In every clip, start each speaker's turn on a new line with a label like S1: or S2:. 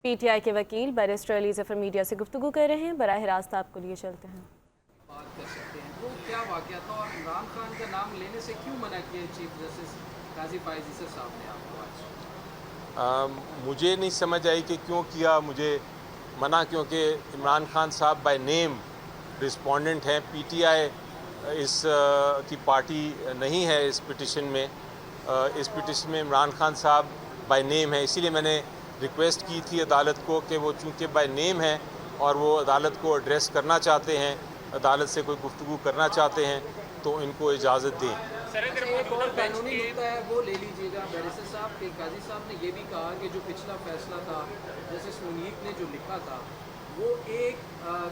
S1: PTI के वकील barrister Ali Zafar media से गुफ्तगू कर रहे हैं। बराह रास्त आपको लिए चलते हैं।
S2: बात कर सकते हैं वो क्या वाक़या था और इमरान खान का नाम लेने से क्यों मना किया चीफ जस्टिस काजी फ़ाइज़ ईसा साहब ने आपको आज?
S3: मुझे नहीं समझ आई कि क्यों किया मुझे मना, क्योंकि इमरान खान साहब बाय नेम रिस्पोंडेंट हैं। पीटीआई इस की पार्टी नहीं है इस पिटिशन में। इस पिटिशन में इमरान खान साहब बाय नेम है, इसीलिए मैंने रिक्वेस्ट की थी अदालत को कि वो चूँकि बाय नेम है और वो अदालत को एड्रेस करना चाहते हैं, अदालत से कोई गुफ्तगू करना चाहते हैं, तो इनको इजाज़त दें।
S2: एक और कानूनी मुद्दा है वो ले लीजिएगा। बैरिस्टर साहब के काजी साहब ने ये भी कहा कि जो पिछला फैसला था जस्टिस मुनीक ने जो लिखा था वो एक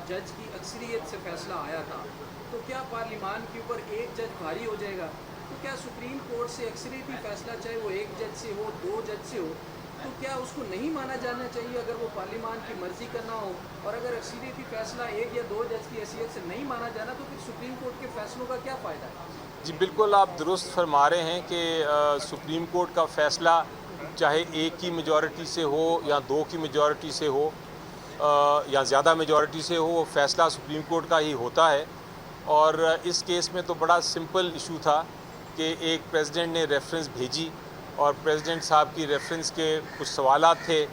S2: जज की अक्सरियत से फैसला आया था, तो क्या पार्लिमान के ऊपर एक जज भारी हो जाएगा? तो क्या सुप्रीम कोर्ट से अक्सरियती फैसला, चाहे वो एक जज से हो, दो जज से हो, तो क्या उसको नहीं माना जाना चाहिए अगर वो पार्लिमान की मर्जी का ना हो? और अगर अक्सरियती फैसला एक या दो जज की हैसियत से नहीं माना जाना तो फिर सुप्रीम कोर्ट के फैसलों का क्या फ़ायदा है?
S3: जी बिल्कुल, आप दुरुस्त फरमा रहे हैं कि सुप्रीम कोर्ट का फ़ैसला चाहे एक की मेजॉरिटी से हो या दो की मेजॉरिटी से हो या ज़्यादा मेजॉरिटी से हो, वो फ़ैसला सुप्रीम कोर्ट का ही होता है। और इस केस में तो बड़ा सिंपल इशू था कि एक प्रेसिडेंट ने रेफरेंस भेजी और प्रेसिडेंट साहब की रेफरेंस के कुछ सवालात थे,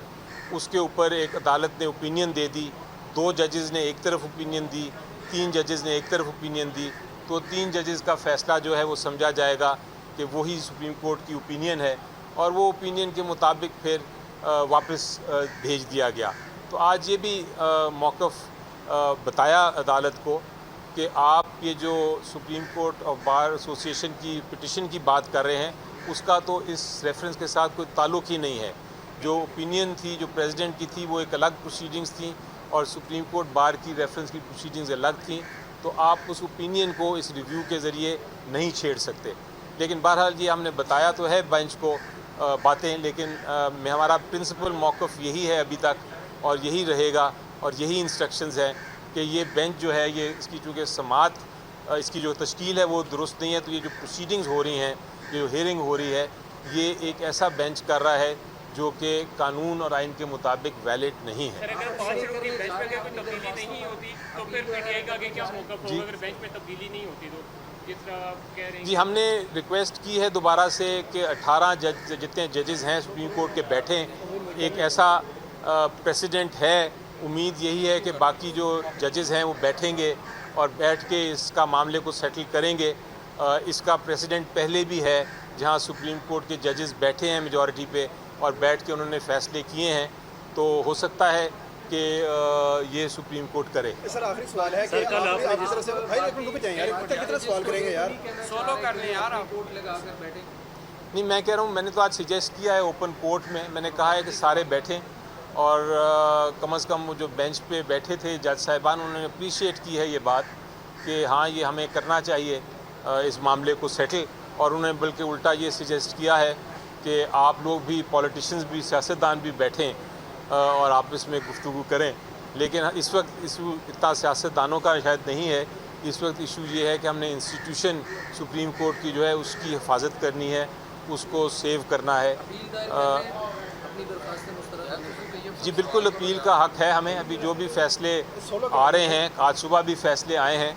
S3: उसके ऊपर एक अदालत ने ओपिनियन दे दी। दो जजेज़ ने एक तरफ ओपिनियन दी, तीन जजेज़ ने एक तरफ ओपिनियन दी, तो तीन जजेज़ का फ़ैसला जो है वो समझा जाएगा कि वही सुप्रीम कोर्ट की ओपिनियन है और वो ओपिनियन के मुताबिक फिर वापस भेज दिया गया। तो आज ये भी मौक़िफ़ बताया अदालत को कि आप ये जो supreme court of bar association की पिटिशन की बात कर रहे हैं उसका तो इस रेफरेंस के साथ कोई ताल्लुक़ ही नहीं है। जो ओपिनियन थी, जो प्रेसिडेंट की थी, वो एक अलग प्रोसीडिंग्स थी और सुप्रीम कोर्ट बार की रेफरेंस की प्रोसीडिंग्स अलग थी। तो आप उस ओपिनियन को इस रिव्यू के ज़रिए नहीं छेड़ सकते। लेकिन बहरहाल ये हमने बताया तो है बेंच को बातें, लेकिन हमारा प्रिंसिपल मौक़िफ़ यही है अभी तक और यही रहेगा और यही इंस्ट्रक्शंस हैं कि ये बेंच जो है ये इसकी चूँकि समात इसकी जो तश्कील है वो दुरुस्त नहीं है, तो ये जो प्रोसीडिंग्स हो रही हैं, ये जो हियरिंग हो रही है, ये एक ऐसा बेंच कर रहा है जो कि कानून और आइन के मुताबिक वैलिड नहीं है।
S4: सर, अगर 5 लोगों की बेंच में कोई तब्दीली नहीं होती तो फिर पीटीआई का आगे क्या मौक़िफ़ होगा? अगर बेंच में तब्दीली नहीं होती तो जिस तरह आप कह रहे हैं।
S3: जी, हमने रिक्वेस्ट की है दोबारा से कि 18 जज जितने जजेज़ हैं सुप्रीम कोर्ट के बैठें। एक ऐसा प्रेसिडेंट है, उम्मीद यही है कि बाकी जो जजेज़ हैं वो बैठेंगे और बैठ के इसका मामले को सेटल करेंगे। इसका प्रेसिडेंट पहले भी है जहां सुप्रीम कोर्ट के जजेस बैठे हैं मेजॉरिटी पे और बैठ के उन्होंने फ़ैसले किए हैं, तो हो सकता है कि ये सुप्रीम कोर्ट करे।
S5: सर आखिरी सवाल है कि आप जिस तरह से भाई एक मिनट रुक जाएं यार, कितना सवाल करेंगे यार,
S2: सोलो कर लें यार, आप कोर्ट लगा कर बैठे।
S3: नहीं, मैं कह रहा हूँ, मैंने तो आज सजेस्ट किया है ओपन कोर्ट में, मैंने कहा है कि सारे बैठें और कम से कम वो जो बेंच पे बैठे थे जज साहिबान, उन्होंने अप्रिशिएट की है ये बात कि हाँ ये हमें करना चाहिए इस मामले को सेटल। और उन्होंने बल्कि उल्टा ये सजेस्ट किया है कि आप लोग भी, पॉलिटिशियंस भी, सियासतदान भी बैठें और आप इसमें गुफ्तगू करें। लेकिन इस वक्त इशू इतना सियासतदानों का शायद नहीं है, इस वक्त इशू ये है कि हमने इंस्टीट्यूशन सुप्रीम कोर्ट की जो है उसकी हिफाजत करनी है, उसको सेव करना है। जी बिल्कुल, अपील का हक़ है हमें। अभी जो भी फ़ैसले आ रहे हैं, आज सुबह भी फ़ैसले आए हैं,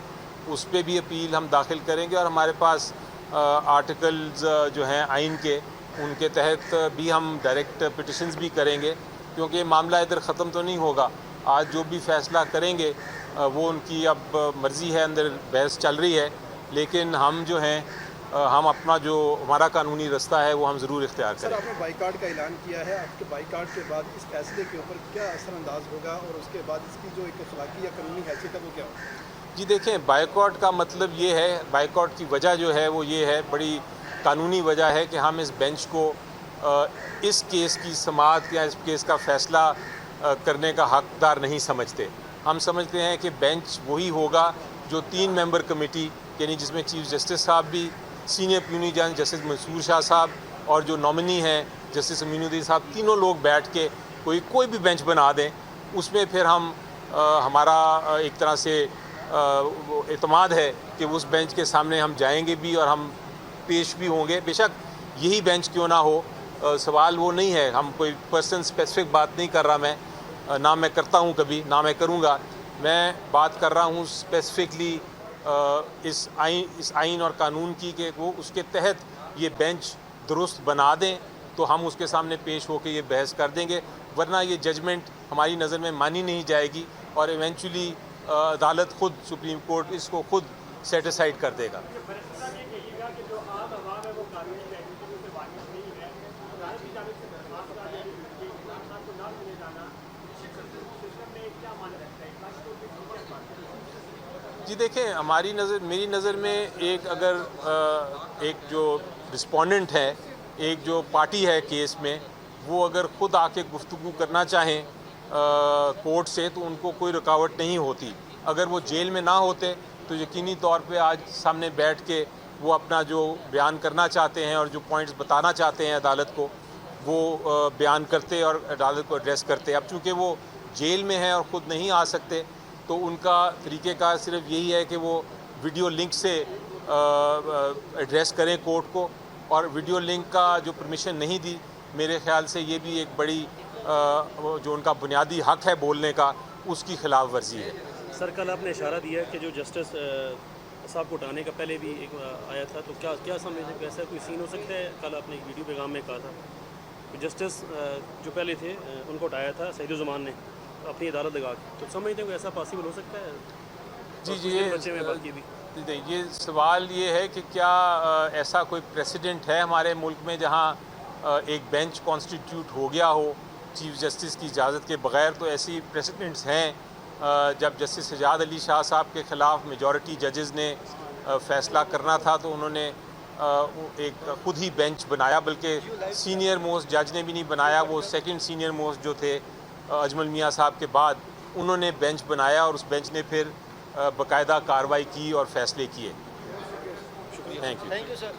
S3: उस पर भी अपील हम दाखिल करेंगे और हमारे पास आर्टिकल्स जो हैं आइन के, उनके तहत भी हम डायरेक्ट पिटिशन्स भी करेंगे, क्योंकि मामला इधर ख़त्म तो नहीं होगा। आज जो भी फ़ैसला करेंगे वो उनकी अब मर्ज़ी है, अंदर बहस चल रही है, लेकिन हम जो हैं हम अपना जो हमारा कानूनी रास्ता है वो हम ज़रूर इख्तियार करें।
S5: सर आपने बाइकाट का ऐलान किया है, आपके बाइकाट के बाद इस फैसले के ऊपर क्या असरअंदाज होगा और उसके बाद इसकी जो एक अखलाकी या कानूनी हैसियत है वो क्या होगा?
S3: जी देखें, बाइकआउट का मतलब ये है, बाइकआउट की वजह जो है वो ये है, बड़ी कानूनी वजह है कि हम इस बेंच को इस केस की समाअत या इस केस का फ़ैसला करने का हकदार नहीं समझते। हम समझते हैं कि बेंच वही होगा जो 3 मेंबर कमेटी, यानी जिसमें चीफ जस्टिस साहब भी, सीनियर प्यूनी जज जस्टिस मंसूर शाह साहब और जो नॉमिनी हैं जस्टिस अमीनुद्दीन साहब, तीनों लोग बैठ के कोई भी बेंच बना दें, उसमें फिर हम हमारा एक तरह से एतमाद है कि उस बेंच के सामने हम जाएंगे भी और हम पेश भी होंगे। बेशक यही बेंच क्यों ना हो, सवाल वो नहीं है, हम कोई पर्सन स्पेसिफिक बात नहीं कर रहा मैं, ना मैं करता हूँ कभी, ना मैं करूँगा। मैं बात कर रहा हूँ स्पेसिफिकली इस आइन और कानून की कि वो उसके तहत ये बेंच दुरुस्त बना दें तो हम उसके सामने पेश होकर ये बहस कर देंगे, वरना ये जजमेंट हमारी नज़र में मानी नहीं जाएगी और इवेंचुअली अदालत खुद, सुप्रीम कोर्ट इसको खुद सेटिसाइड कर देगा। जी देखें, मेरी नज़र में एक जो रिस्पोंडेंट है, एक जो पार्टी है केस में, वो अगर ख़ुद आके गुफ्तगू करना चाहें कोर्ट से तो उनको कोई रुकावट नहीं होती। अगर वो जेल में ना होते तो यकीनी तौर पे आज सामने बैठ के वो अपना जो बयान करना चाहते हैं और जो पॉइंट्स बताना चाहते हैं अदालत को, वो बयान करते और अदालत को एड्रेस करते। अब चूँकि वो जेल में है और ख़ुद नहीं आ सकते तो उनका तरीक़ेकार सिर्फ यही है कि वो वीडियो लिंक से एड्रेस करें कोर्ट को, और वीडियो लिंक का जो परमिशन नहीं दी, मेरे ख़्याल से ये भी एक बड़ी जो उनका बुनियादी हक़ है बोलने का, उसकी खिलाफ वर्जी है।
S6: सर, कल आपने इशारा दिया कि जो जस्टिस साहब को उठाने का पहले भी एक आया था, तो क्या समझते हैं, ऐसा कोई सीन हो सकता है? कल आपने एक वीडियो पैगाम में कहा था कि जस्टिस जो पहले थे उनको उठाया था सईदुज़्ज़मान ने अपनी अदालत लगा के, तो समझते हैं ऐसा पॉसिबल हो सकता है? जी,
S3: ये सवाल ये है कि क्या ऐसा कोई प्रेसिडेंट है हमारे मुल्क में जहाँ एक बेंच कॉन्स्टिट्यूट हो गया हो चीफ जस्टिस की इजाज़त के बग़ैर? तो ऐसी प्रेसिडेंट्स हैं। जब जस्टिस सजाद अली शाह साहब के ख़िलाफ़ मेजॉरिटी जजेस ने फ़ैसला करना था तो उन्होंने एक ख़ुद ही बेंच बनाया, बल्कि सीनियर मोस्ट जज ने भी नहीं बनाया, वो सेकंड सीनियर मोस्ट जो थे अजमल मियाँ साहब के बाद, उन्होंने बेंच बनाया और उस बेंच ने फिर बाकायदा कार्रवाई की और फ़ैसले किए। Thank you
S5: sir.